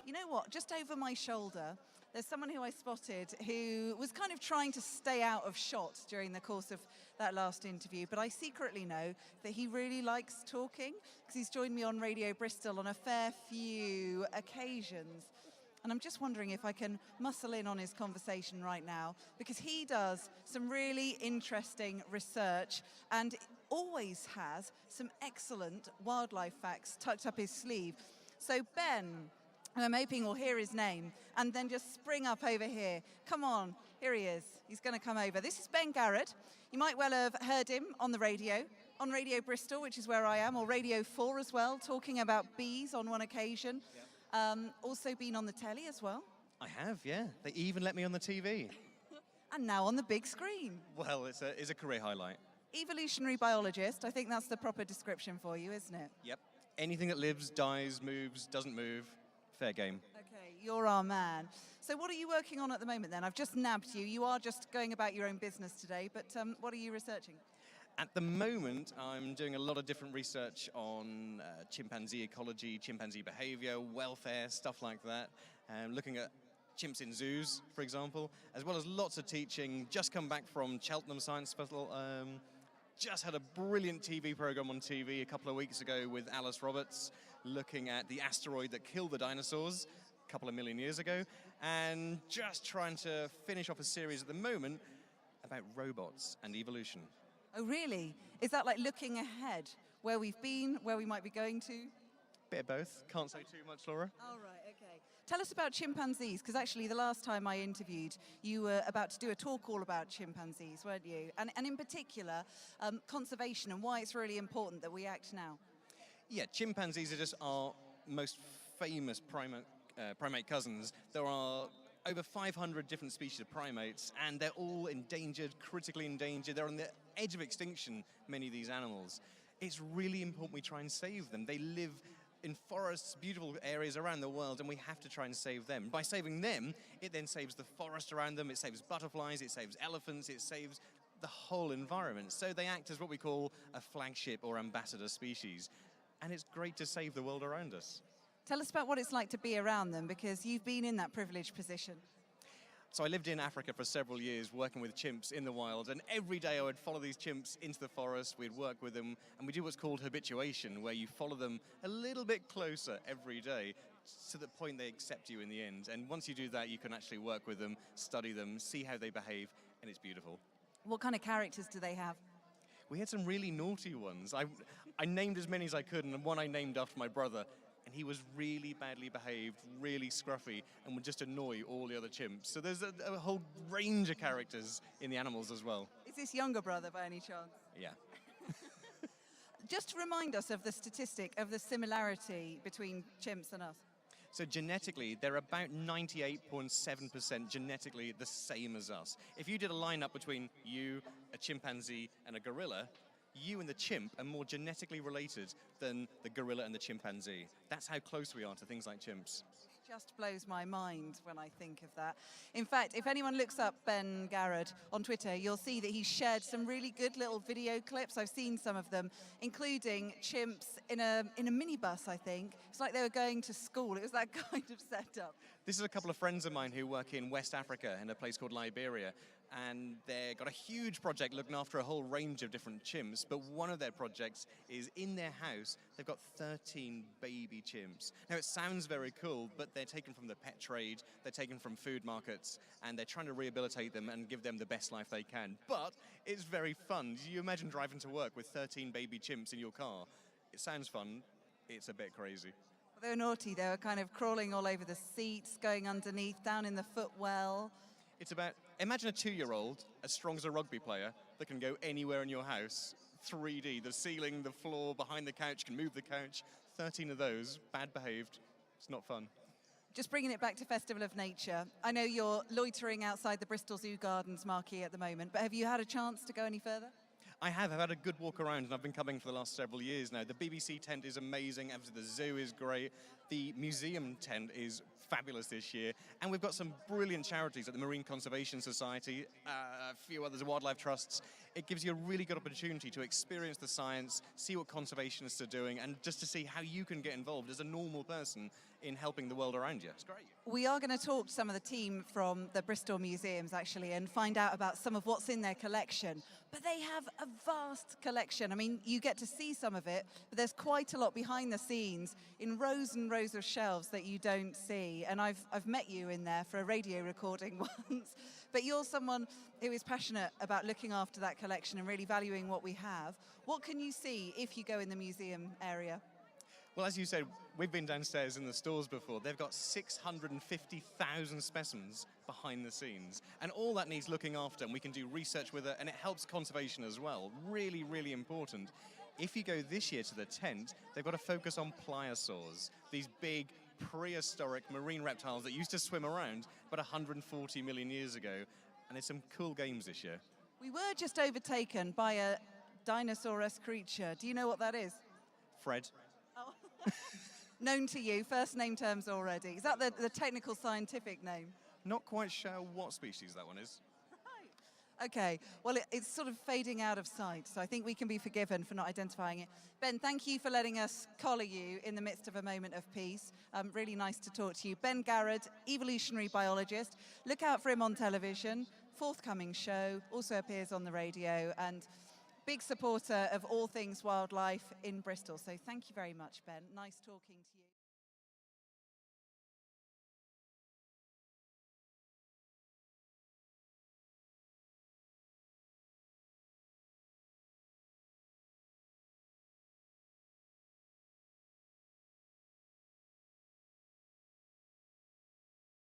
You know what? Just over my shoulder, there's someone who I spotted who was kind of trying to stay out of shot during the course of that last interview, but I secretly know that he really likes talking because he's joined me on Radio Bristol on a fair few occasions. And I'm just wondering if I can muscle in on his conversation right now, because he does some really interesting research and always has some excellent wildlife facts tucked up his sleeve. So Ben, and I'm hoping we'll hear his name and then just spring up over here. Come on, here he is. He's going to come over. This is Ben Garrod. You might well have heard him on the radio, on Radio Bristol, which is where I am, or Radio 4 as well, talking about bees on one occasion. Yeah. Also been on the telly as well. I have, yeah. They even let me on the TV. And now on the big screen. Well, it's a career highlight. Evolutionary biologist, I think that's the proper description for you, isn't it? Yep. Anything that lives, dies, moves, doesn't move, fair game. Okay, you're our man. So what are you working on at the moment then? I've just nabbed you. You are just going about your own business today, but what are you researching? At the moment, I'm doing a lot of different research on chimpanzee ecology, chimpanzee behavior, welfare, stuff like that. Looking at chimps in zoos, for example, as well as lots of teaching. Just come back from Cheltenham Science Festival. Just had a brilliant TV program on TV a couple of weeks ago with Alice Roberts, looking at the asteroid that killed the dinosaurs a couple of million years ago, and just trying to finish off a series at the moment about robots and evolution. Oh, really? Is that like looking ahead, where we've been, where we might be going to? Bit of both. Can't say too much, Laura. All right, okay. Tell us about chimpanzees, because actually the last time I interviewed, you were about to do a talk all about chimpanzees, weren't you? And in particular, conservation and why it's really important that we act now. Yeah, chimpanzees are just our most famous primate cousins. There are over 500 different species of primates, and they're all endangered, critically endangered. They're on the edge of extinction, many of these animals. It's really important we try and save them. They live in forests, beautiful areas around the world, and we have to try and save them. By saving them, it then saves the forest around them, it saves butterflies, it saves elephants, it saves the whole environment. So they act as what we call a flagship or ambassador species, and it's great to save the world around us. Tell us about what it's like to be around them, because you've been in that privileged position. So I lived in Africa for several years working with chimps in the wild, and every day I would follow these chimps into the forest, we'd work with them, and we do what's called habituation, where you follow them a little bit closer every day to the point they accept you in the end. And once you do that, you can actually work with them, study them, see how they behave, and it's beautiful. What kind of characters do they have? We had some really naughty ones. I named as many as I could, and one I named after my brother. And he was really badly behaved, really scruffy, and would just annoy all the other chimps. So there's a whole range of characters in the animals as well. Is this younger brother by any chance? Yeah. Just to remind us of the statistic of the similarity between chimps and us. So genetically, they're about 98.7% genetically the same as us. If you did a lineup between you, a chimpanzee, and a gorilla, you and the chimp are more genetically related than the gorilla and the chimpanzee. That's how close we are to things like chimps. Just blows my mind when I think of that. In fact, if anyone looks up Ben Garrod on Twitter, you'll see that he's shared some really good little video clips. I've seen some of them, including chimps in a minibus, I think. It's like they were going to school. It was that kind of setup. This is a couple of friends of mine who work in West Africa in a place called Liberia, and they've got a huge project looking after a whole range of different chimps, but one of their projects is in their house, they've got 13 baby chimps. Now, it sounds very cool, but they're taken from the pet trade, they're taken from food markets, and they're trying to rehabilitate them and give them the best life they can. But it's very fun. Do you imagine driving to work with 13 baby chimps in your car? It sounds fun. It's a bit crazy. Well, they were naughty. They were kind of crawling all over the seats, going underneath, down in the footwell. It's about, imagine a 2-year-old, as strong as a rugby player, that can go anywhere in your house, 3D, the ceiling, the floor, behind the couch, can move the couch. 13 of those, bad behaved. It's not fun. Just bringing it back to Festival of Nature, I know you're loitering outside the Bristol Zoo Gardens marquee at the moment, but have you had a chance to go any further? I have. I've had a good walk around, and I've been coming for the last several years now. The BBC tent is amazing, obviously the zoo is great, the museum tent is fabulous this year, and we've got some brilliant charities like the Marine Conservation Society, a few others, wildlife trusts. it gives you a really good opportunity to experience the science, see what conservationists are doing, and just to see how you can get involved as a normal person in helping the world around you. It's great. We are going to talk to some of the team from the Bristol museums, actually, and find out about some of what's in their collection. But they have a vast collection. I mean, you get to see some of it, but there's quite a lot behind the scenes in rows and rows of shelves that you don't see. And I've met you in there for a radio recording once. But you're someone who is passionate about looking after that collection and really valuing what we have. What can you see if you go in the museum area? Well, as you said, we've been downstairs in the stores before. They've got 650,000 specimens behind the scenes. And all that needs looking after, and we can do research with it, and it helps conservation as well. Really, really important. If you go this year to the tent, they've got a focus on pliosaurs, these big prehistoric marine reptiles that used to swim around about 140 million years ago. And there's some cool games this year. We were just overtaken by a dinosaur-esque creature. Do you know what that is? Fred. Oh. Known to you, first name terms already. Is that the technical scientific name? Not quite sure what species that one is. Right. Okay, well, it's sort of fading out of sight, so I think we can be forgiven for not identifying it. Ben, thank you for letting us collar you in the midst of a moment of peace. Really nice to talk to you. Ben Garrod, evolutionary biologist. Look out for him on television. Forthcoming show, also appears on the radio, and big supporter of all things wildlife in Bristol. So thank you very much, Ben. Nice talking to you.